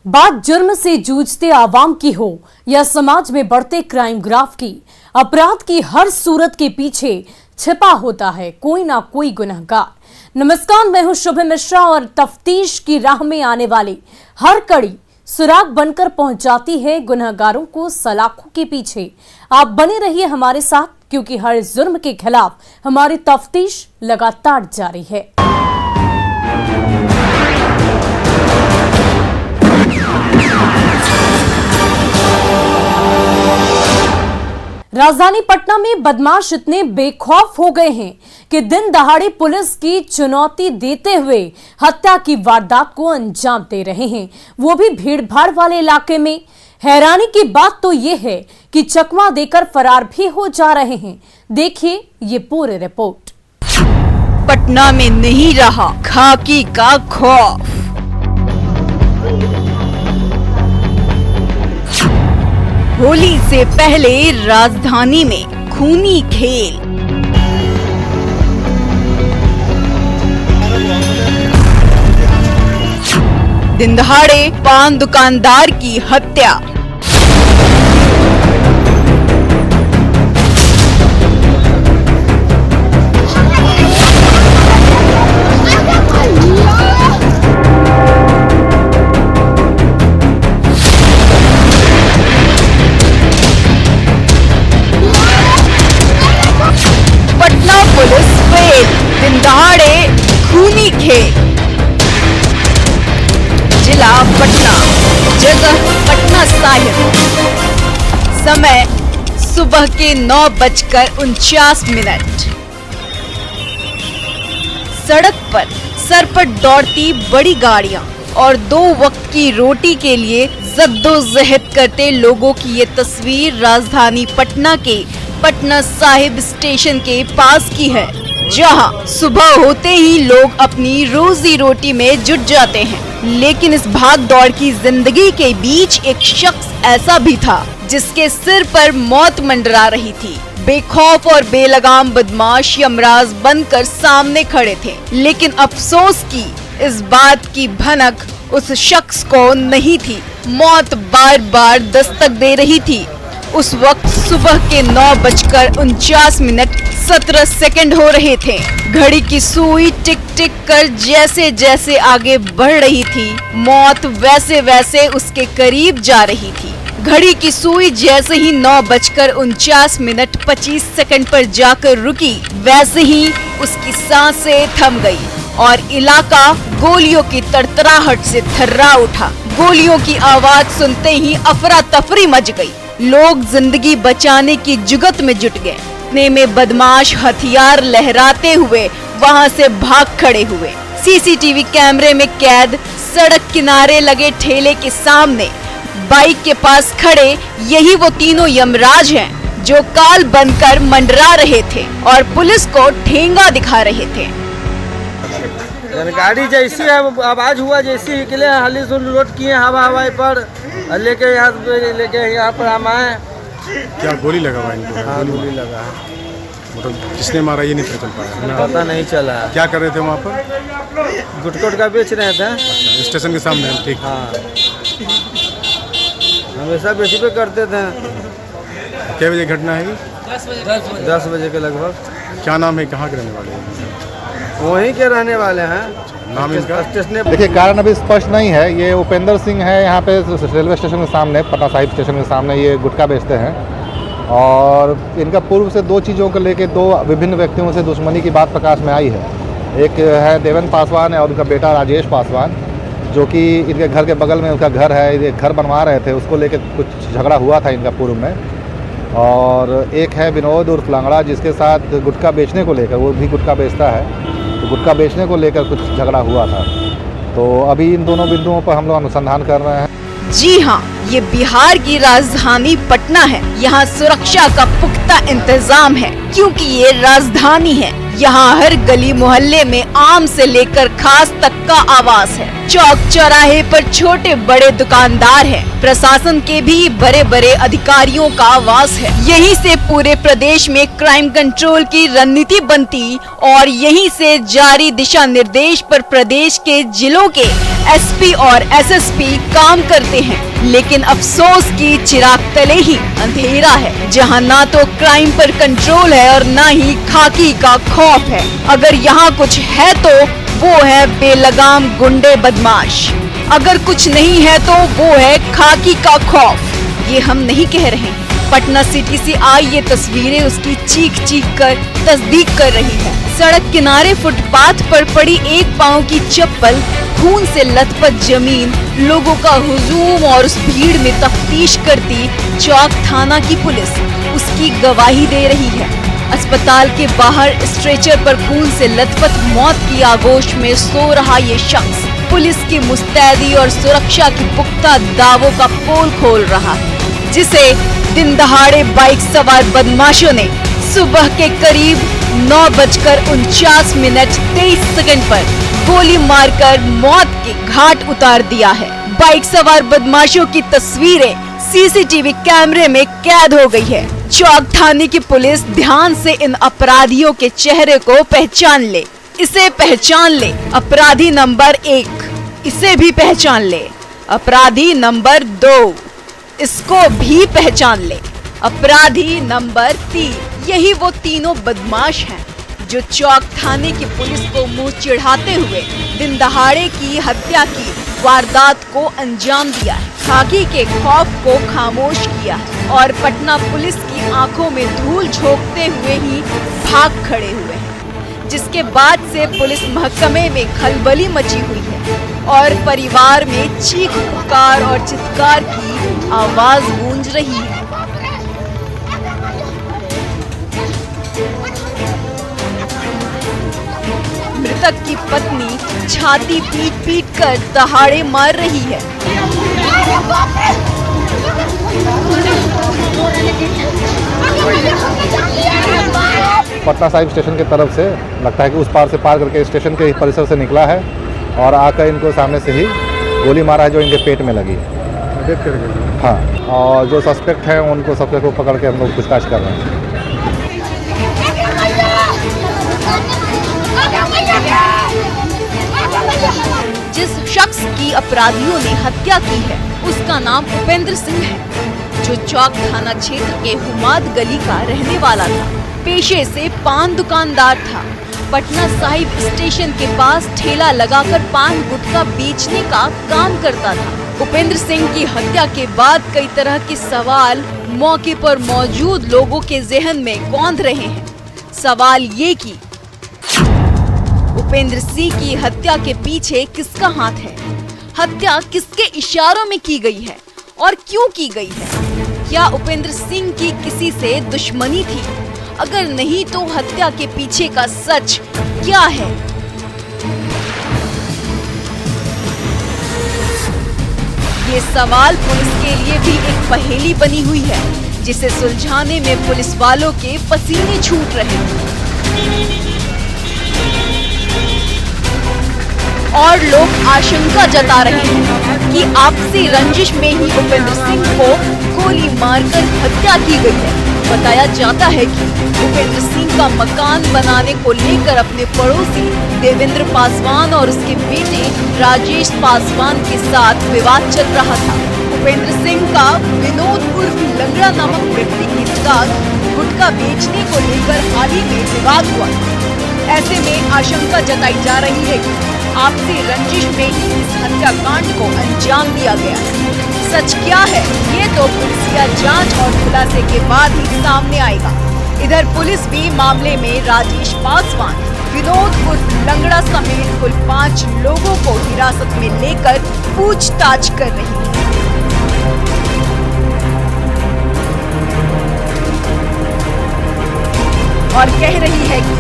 बात जुर्म से जूझते आवाम की हो या समाज में बढ़ते क्राइम ग्राफ की, अपराध की हर सूरत के पीछे छिपा होता है कोई ना कोई गुनहगार। नमस्कार, मैं हूं शुभ मिश्रा और तफ्तीश की राह में आने वाली हर कड़ी सुराग बनकर पहुंच जाती है गुनहगारों को सलाखों के पीछे। आप बने रहिए हमारे साथ, क्योंकि हर जुर्म के खिलाफ हमारी तफ्तीश लगातार जारी है। राजधानी पटना में बदमाश इतने बेखौफ हो गए हैं कि दिन दहाड़े पुलिस की चुनौती देते हुए हत्या की वारदात को अंजाम दे रहे हैं, वो भी भीड़भाड़ वाले इलाके में। हैरानी की बात तो ये है कि चकमा देकर फरार भी हो जा रहे हैं। देखिए ये पूरी रिपोर्ट। पटना में नहीं रहा खाकी का खौफ। होली से पहले राजधानी में खूनी खेल। दिन दहाड़े पान दुकानदार की हत्या। पुलिस फेल, दिन दहाड़े खूनी खेल। जिला पटना, जगह पटना साहिब। समय सुबह के 9:49। सड़क पर सरपट दौड़ती बड़ी गाड़ियां और 2 वक्त की रोटी के लिए जद्दोजहद करते लोगों की ये तस्वीर राजधानी पटना के पटना साहिब स्टेशन के पास की है, जहां सुबह होते ही लोग अपनी रोजी रोटी में जुट जाते हैं। लेकिन इस भाग दौड़ की जिंदगी के बीच एक शख्स ऐसा भी था जिसके सिर पर मौत मंडरा रही थी। बेखौफ और बेलगाम बदमाश यमराज बनकर सामने खड़े थे, लेकिन अफसोस की इस बात की भनक उस शख्स को नहीं थी। मौत बार बार दस्तक दे रही थी। उस वक्त सुबह के 9:49 हो रहे थे। घड़ी की सुई टिक टिक कर जैसे जैसे आगे बढ़ रही थी, मौत वैसे वैसे उसके करीब जा रही थी। घड़ी की सुई जैसे ही 9:49 पर जाकर रुकी, वैसे ही उसकी सांसें थम गई और इलाका गोलियों की तड़तड़ाहट से थर्रा उठा। गोलियों की आवाज सुनते ही अफरा तफरी मच गई। लोग जिंदगी बचाने की जुगत में जुट गए। इतने में बदमाश हथियार लहराते हुए वहां से भाग खड़े हुए। सीसीटीवी कैमरे में कैद सड़क किनारे लगे ठेले के सामने बाइक के पास खड़े यही वो तीनों यमराज हैं जो काल बनकर मंडरा रहे थे और पुलिस को ठेंगा दिखा रहे थे। गाड़ी जैसी है आवाज हुआ, जैसी निकले हाली सुन लोड किए हवाई पर लेके यहाँ पर हम आए। क्या गोली लगा हुआ इनको? हाँ, गोली लगा है। मतलब किसने मारा ये नहीं पता चल पाया? पता नहीं चला। क्या कर रहे थे वहाँ पर? गुटकोट का बेच रहे थे। अच्छा, स्टेशन के सामने? ठीक। हाँ, हमेशा बेची पे करते थे। क्या बजे घटना है? 10 बजे के लगभग। क्या नाम है, कहाँ के रहने वाले हैं? वहीं के रहने वाले हैं। नाम इनका? देखिए, कारण अभी स्पष्ट नहीं है। ये उपेंद्र सिंह है, यहाँ पे रेलवे स्टेशन के सामने, पटना साहिब स्टेशन के सामने ये गुटखा बेचते हैं। और इनका पूर्व से 2 चीज़ों को लेके 2 विभिन्न व्यक्तियों से दुश्मनी की बात प्रकाश में आई है। एक है देवेंद्र पासवान है और उनका बेटा राजेश पासवान, जो कि इनके घर के बगल में उनका घर है। ये घर बनवा रहे थे, उसको लेके कुछ झगड़ा हुआ था इनका पूर्व में। और एक है विनोद उर्फ लांगड़ा, जिसके साथ गुटखा बेचने को लेकर, वो भी गुटखा बेचता है, तो गुटखा बेचने को लेकर कुछ झगड़ा हुआ था। तो अभी इन दोनों बिंदुओं पर हम लोग अनुसंधान कर रहे हैं। जी हाँ, ये बिहार की राजधानी पटना है। यहाँ सुरक्षा का पुख्ता इंतजाम है, क्योंकि ये राजधानी है। यहाँ हर गली मोहल्ले में आम से लेकर खास तक का आवास है। चौक चौराहे पर छोटे बड़े दुकानदार हैं। प्रशासन के भी बड़े बड़े अधिकारियों का आवास है। यहीं से पूरे प्रदेश में क्राइम कंट्रोल की रणनीति बनती और यहीं से जारी दिशा निर्देश पर प्रदेश के जिलों के एसपी और एसएसपी काम करते हैं। लेकिन अफसोस की चिराग तले ही अंधेरा है, जहां ना तो क्राइम पर कंट्रोल है और ना ही खाकी का खौफ है। अगर यहाँ कुछ है तो वो है बेलगाम गुंडे बदमाश। अगर कुछ नहीं है तो वो है खाकी का खौफ। ये हम नहीं कह रहे हैं। पटना सिटी से आई ये तस्वीरें उसकी चीख चीख कर तस्दीक कर रही है। सड़क किनारे फुटपाथ पर पड़ी एक पांव की चप्पल, खून से लथपथ जमीन, लोगों का हुजूम और उस भीड़ में तफ्तीश करती चौक थाना की पुलिस उसकी गवाही दे रही है। अस्पताल के बाहर स्ट्रेचर पर खून से लथपथ मौत की आगोश में सो रहा ये शख्स पुलिस की मुस्तैदी और सुरक्षा की पुख्ता दावों का पोल खोल रहा है, जिसे दिन दहाड़े बाइक सवार बदमाशों ने सुबह के करीब 9:49 पर गोली मारकर मौत के घाट उतार दिया है। बाइक सवार बदमाशों की तस्वीरें सीसीटीवी कैमरे में कैद हो गई है। चौक थाने की पुलिस ध्यान से इन अपराधियों के चेहरे को पहचान ले। इसे पहचान ले, अपराधी नंबर 1। इसे भी पहचान ले, अपराधी नंबर 2। इसको भी पहचान ले, अपराधी नंबर 3। यही वो तीनों बदमाश हैं जो चौक थाने की पुलिस को मुंह चिढ़ाते हुए दिन दहाड़े की हत्या की वारदात को अंजाम दिया है, खाकी के खौफ को खामोश किया है और पटना पुलिस की आंखों में धूल झोंकते हुए ही भाग खड़े हुए हैं। जिसके बाद से पुलिस महकमे में खलबली मची हुई है और परिवार में चीख पुकार और चित्कार की आवाज गूंज रही है। मृतक की पत्नी छाती पीट पीट कर दहाड़े मार रही है। पटना साहिब स्टेशन की तरफ से लगता है कि उस पार से पार करके स्टेशन के परिसर से निकला है और आकर इनको सामने से ही गोली मारा है, जो इनके पेट में लगी है। हाँ, और जो सस्पेक्ट हैं उनको सबसे को पकड़ के हम लोग पूछताछ कर रहे हैं। जिस शख्स की अपराधियों ने हत्या की है उसका नाम उपेंद्र सिंह है, जो चौक थाना क्षेत्र के हुमाद गली का रहने वाला था। पेशे से पान दुकानदार था। पटना साहिब स्टेशन के पास ठेला लगाकर पान गुटखा बेचने का काम करता था। उपेंद्र सिंह की हत्या के बाद कई तरह के सवाल मौके पर मौजूद लोगों के जहन में कौंध रहे हैं। सवाल ये कि उपेंद्र सिंह की हत्या के पीछे किसका हाथ है? हत्या किसके इशारों में की गई है और क्यों की गई है? क्या उपेंद्र सिंह की किसी से दुश्मनी थी? अगर नहीं तो हत्या के पीछे का सच क्या है? ये सवाल पुलिस के लिए भी एक पहेली बनी हुई है, जिसे सुलझाने में पुलिस वालों के पसीने छूट रहे हैं। और लोग आशंका जता रहे हैं कि आपसी रंजिश में ही उपेंद्र सिंह को गोली मारकर हत्या की गई है। बताया जाता है कि उपेंद्र सिंह का मकान बनाने को लेकर अपने पड़ोसी देवेंद्र पासवान और उसके बेटे राजेश पासवान के साथ विवाद चल रहा था। उपेंद्र सिंह का विनोद उर्फ लंगड़ा नामक व्यक्ति के साथ गुटखा बेचने को लेकर हाल ही में विवाद हुआ। ऐसे में आशंका जताई जा रही है कि आपसी रंजिश में ही इस हत्याकांड को अंजाम दिया गया। सच क्या है ये तो पुलिसिया जांच और खुलासे के बाद ही सामने आएगा। इधर पुलिस भी मामले में राजेश पासवान, विनोद उर्फ लंगड़ा समेत कुल 5 लोगों को हिरासत में लेकर पूछताछ कर रही है। और कह रही है कि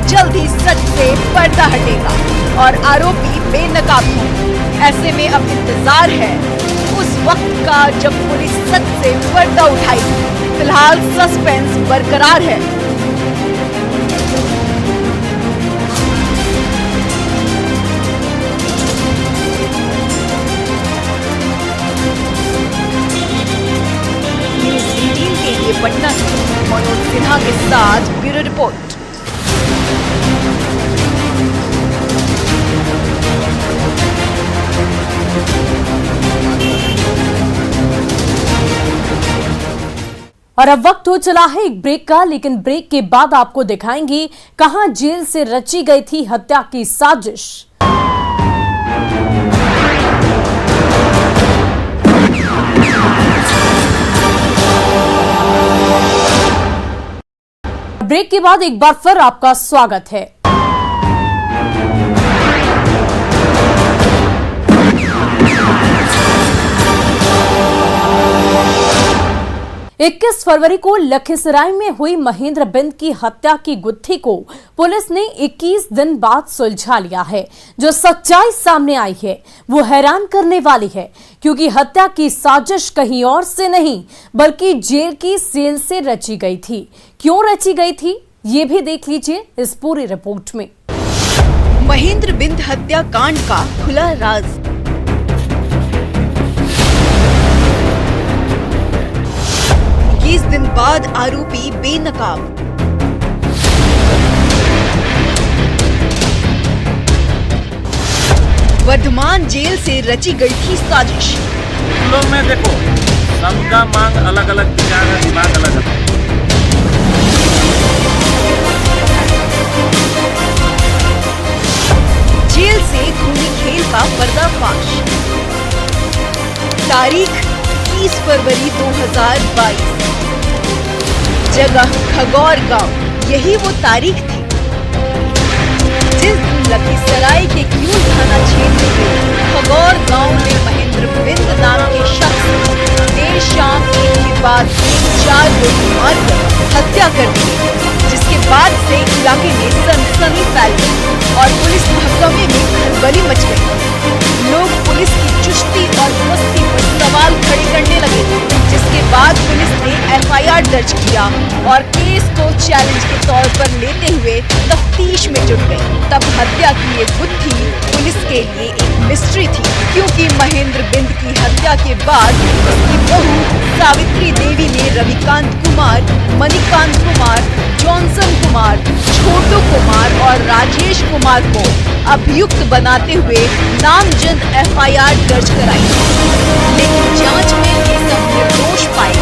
जल्द ही सच से पर्दा हटेगा और आरोपी बेनकाब होंगे। ऐसे में अब इंतजार है उस वक्त का जब पुलिस सच से पर्दा उठाएगी। फिलहाल सस्पेंस बरकरार है। सिन्हा के साथ ब्यूरो रिपोर्ट। और अब वक्त हो चला है एक ब्रेक का, लेकिन ब्रेक के बाद आपको दिखाएंगे कहां जेल से रची गई थी हत्या की साजिश। ब्रेक के बाद एक बार फिर आपका स्वागत है। 21 फरवरी को लखीसराय में हुई महेंद्र बिंद की हत्या की गुत्थी को पुलिस ने 21 दिन बाद सुलझा लिया है। जो सच्चाई सामने आई है वो हैरान करने वाली है, क्योंकि हत्या की साजिश कहीं और से नहीं बल्कि जेल की सेल से रची गई थी। क्यों रची गई थी ये भी देख लीजिए इस पूरी रिपोर्ट में। महेंद्र बिंद हत्याकांड का खुला राज। 21 दिन बाद आरोपी बेनकाब। वर्धमान जेल से रची गई थी साजिश। लोग में देखो सबका मांग अलग अलग, विचार है, दिमाग अलग अलग। जेल से खूनी खेल का पर्दाफाश। तारीख 30 फरवरी 2022। जगह खगौर गांव। यही वो तारीख थी जिस दिन लखीसराय के क्यूल थाना क्षेत्र के खगौर गांव में महेंद्र बिंद नाम के शख्स देर शाम एक के बाद एक 4 गोली मारकर हत्या कर दी, जिसके बाद से इलाके में सनसनी फैल गई और पुलिस महकमे में खलबली मच गई। लोग पुलिस की चुस्ती और मस्ती पर सवाल खड़े करने लगे, जिसके बाद पुलिस ने एफआईआर दर्ज किया और केस को चैलेंज के तौर पर लेते हुए तफ्तीश में जुट गई। तब हत्या की ये गुत्थी पुलिस के लिए एक मिस्ट्री थी, क्योंकि महेंद्र बिंद की हत्या के बाद उसकी बहू सावित्री देवी ने रविकांत कुमार, मणिकांत कुमार, जॉनसन कुमार, छोटू कुमार और राजेश कुमार को अभियुक्त बनाते हुए नामजद एफआईआर दर्ज कराई, लेकिन जांच में ये सब निर्दोष पाए।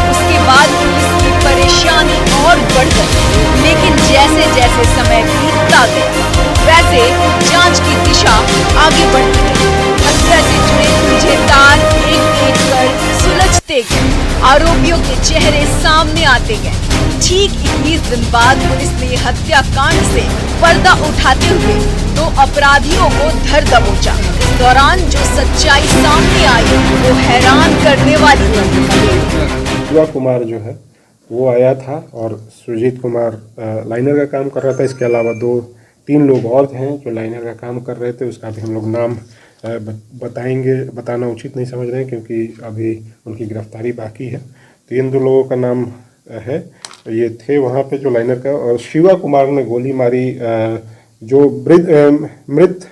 उसके बाद पुलिस की परेशानी और बढ़ गई, लेकिन जैसे जैसे समय बीतता गया वैसे जांच की दिशा आगे बढ़ती गई। हत्या से जुड़े तुझे तार एक एक कर सुलझते गए, आरोपियों के चेहरे सामने आते गए। ठीक 21 दिन बाद पुलिस ने हत्याकांड से पर्दा उठाते हुए 2 अपराधियों को धर दबोचा। इस दौरान जो सच्चाई सामने आई वो हैरान करने वाली थी। शिवा कुमार जो है वो आया था और सुजीत कुमार लाइनर का काम कर रहा था। इसके अलावा 2-3 लोग और हैं जो लाइनर का काम कर रहे थे। उसका भी हम लोग नाम बताना उचित नहीं समझ रहे हैं, क्योंकि अभी उनकी गिरफ्तारी बाकी है। तो इन 2 लोगों का नाम है, ये थे वहाँ पे जो लाइनर का। और शिवा कुमार ने गोली मारी। जो मृत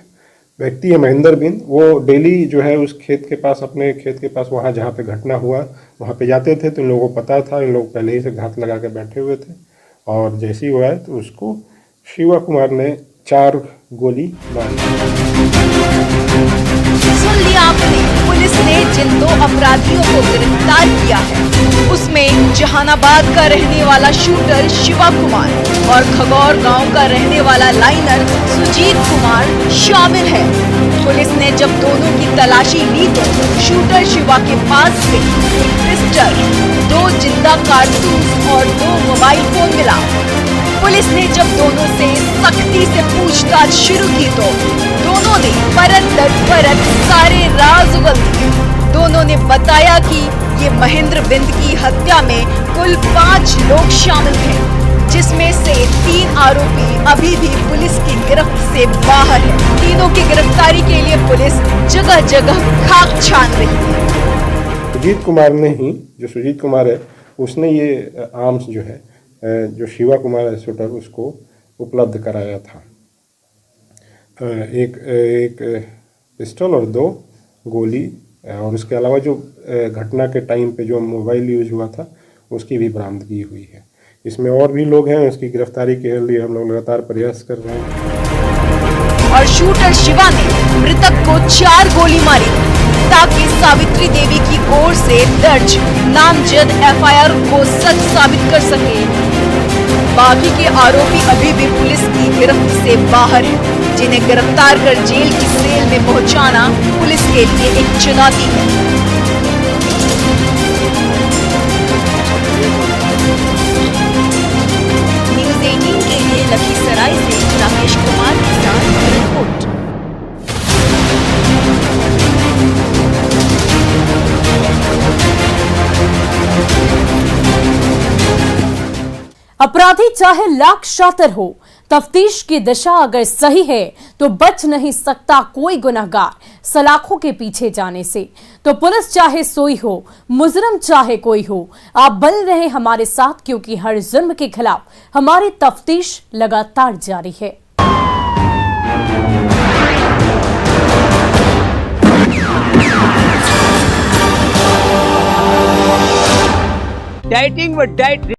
व्यक्ति है महेंद्र बिंद, वो डेली जो है उस खेत के पास, अपने खेत के पास, वहाँ जहाँ पे घटना हुआ वहाँ पे जाते थे। तो इन लोगों को पता था, इन लोग पहले ही से घात लगा के बैठे हुए थे। और जैसे ही हुआ है तो उसको शिवा कुमार ने 4 गोली मारी। सुन लिया आपने, पुलिस ने जिन 2 अपराधियों को गिरफ्तार किया है उसमें जहानाबाद का रहने वाला शूटर शिवा कुमार और खगौर गांव का रहने वाला लाइनर सुजीत कुमार शामिल है। पुलिस ने जब दोनों की तलाशी ली तो शूटर शिवा के पास से एक पिस्टल, 2 जिंदा कारतूस और 2 मोबाइल फोन मिला। पुलिस ने जब दोनों से सख्ती से पूछताछ शुरू की तो दोनों ने परत दर परत सारे राज उगल दिए। दोनों ने बताया कि ये महेंद्र बिंद की हत्या में कुल 5 लोग शामिल थे, जिसमें से 3 आरोपी अभी भी पुलिस की गिरफ्त से बाहर है। तीनों की गिरफ्तारी के लिए पुलिस जगह जगह खाक छान रही है। सुजीत कुमार ने ही, जो सुजीत कुमार है, उसने ये आर्म्स जो है, जो शिवा कुमार है शूटर, उसको उपलब्ध कराया था। एक पिस्टल और 2 गोली, और उसके अलावा जो घटना के टाइम पे जो मोबाइल यूज हुआ था उसकी भी बरामदगी हुई है। इसमें और भी लोग हैं, उसकी गिरफ्तारी के लिए हम लोग लगातार प्रयास कर रहे हैं। और शूटर शिवा ने मृतक को 4 गोली मारी ताकि सावित्री देवी की ओर से दर्ज नामजद एफआईआर को सच साबित कर सके। बाकी के आरोपी अभी भी पुलिस की गिरफ्त से बाहर हैं, जिन्हें गिरफ्तार कर जेल की सेल में पहुंचाना पुलिस के लिए एक चुनौती है। न्यूज़ 18 के लिए लखीसराय से राकेश कुमार के साथ रिपोर्ट। अपराधी चाहे लाख शातिर हो, तफ्तीश की दिशा अगर सही है तो बच नहीं सकता कोई गुनहगार सलाखों के पीछे जाने से। तो पुलिस चाहे सोई हो, मुजरम चाहे कोई हो, आप बने रहे हमारे साथ, क्योंकि हर जुर्म के खिलाफ हमारी तफ्तीश लगातार जारी है। डाइटिंग व डाइट